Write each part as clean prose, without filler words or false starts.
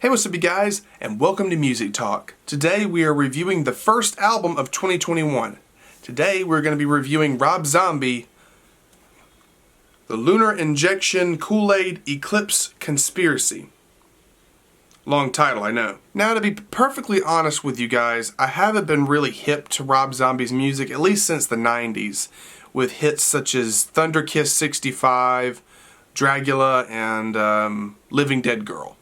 Hey, what's up you guys, and welcome to Music Talk. Today we are reviewing the first album of 2021. Today we're going to be reviewing Rob Zombie, the Lunar Injection Kool-Aid Eclipse Conspiracy. Long title, I know. Now, to be perfectly honest with you guys, I haven't been really hip to Rob Zombie's music, at least since the 90s, with hits such as Thunder Kiss 65, Dragula, and Living Dead Girl.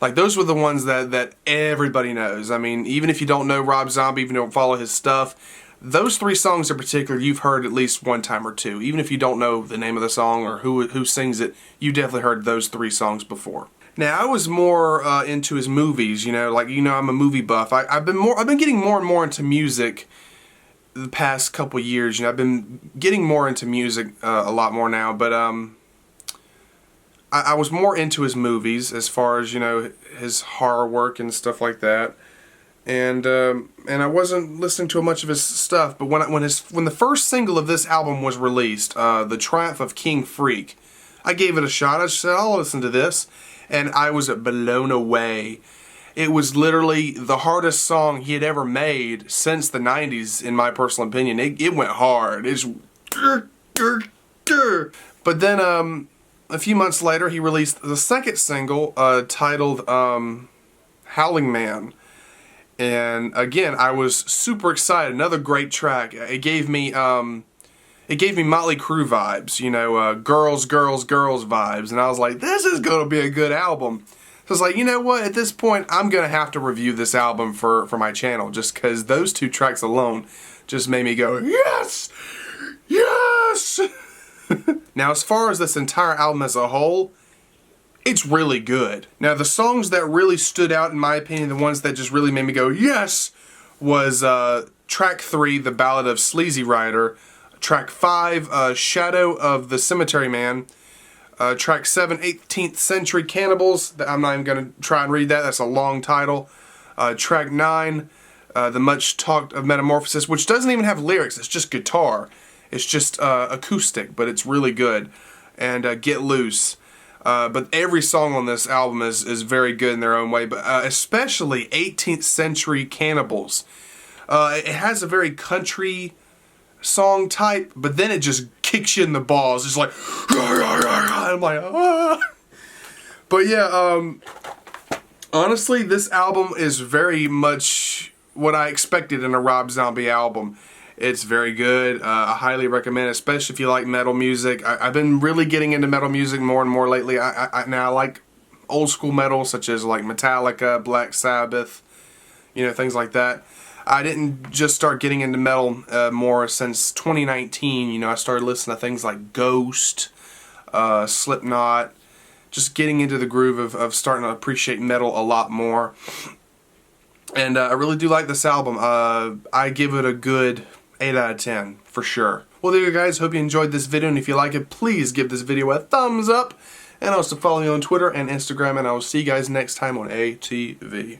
Like, those were the ones that everybody knows. I mean, even if you don't know Rob Zombie, even if you don't follow his stuff, those three songs in particular you've heard at least one time or two. Even if you don't know the name of the song or who sings it, you definitely heard those three songs before. Now, I was more into his movies, I'm a movie buff. I've been getting more and more into music the past couple years. I've been getting more into music a lot more now, but I was more into his movies as far as, his horror work and stuff like that. And I wasn't listening to much of his stuff, but when the first single of this album was released, The Triumph of King Freak, I gave it a shot. I just said, I'll listen to this. And I was blown away. It was literally the hardest song he had ever made since the 90s, in my personal opinion. It went hard. It's... But then, a few months later, he released the second single, titled Howling Man. And again, I was super excited. Another great track. It gave me Motley Crue vibes, girls, girls, girls vibes. And I was like, this is going to be a good album. So I was like, you know what? At this point, I'm going to have to review this album for my channel, just because those two tracks alone just made me go, yes! Yes! Now, as far as this entire album as a whole, it's really good. Now, the songs that really stood out, in my opinion, the ones that just really made me go, yes, was track 3, The Ballad of Sleazy Rider, track 5, Shadow of the Cemetery Man, track 7, 18th Century Cannibals. I'm not even going to try and read that, that's a long title. Track 9, The Much Talked of Metamorphosis, which doesn't even have lyrics, it's just guitar. It's just acoustic, but it's really good. And Get Loose. But every song on this album is very good in their own way, but especially 18th Century Cannibals. It has a very country song type, but then it just kicks you in the balls. It's like, I'm like, ah. But yeah, honestly, this album is very much what I expected in a Rob Zombie album. It's very good. I highly recommend it, especially if you like metal music. I've been really getting into metal music more and more lately. Now I like old school metal, such as like Metallica, Black Sabbath, things like that. I didn't just start getting into metal more since 2019. I started listening to things like Ghost, Slipknot, just getting into the groove of starting to appreciate metal a lot more. And I really do like this album. I give it a good 8 out of 10, for sure. Well, there you go, guys. Hope you enjoyed this video, and if you like it, please give this video a thumbs up. And also follow me on Twitter and Instagram, and I will see you guys next time on ATV.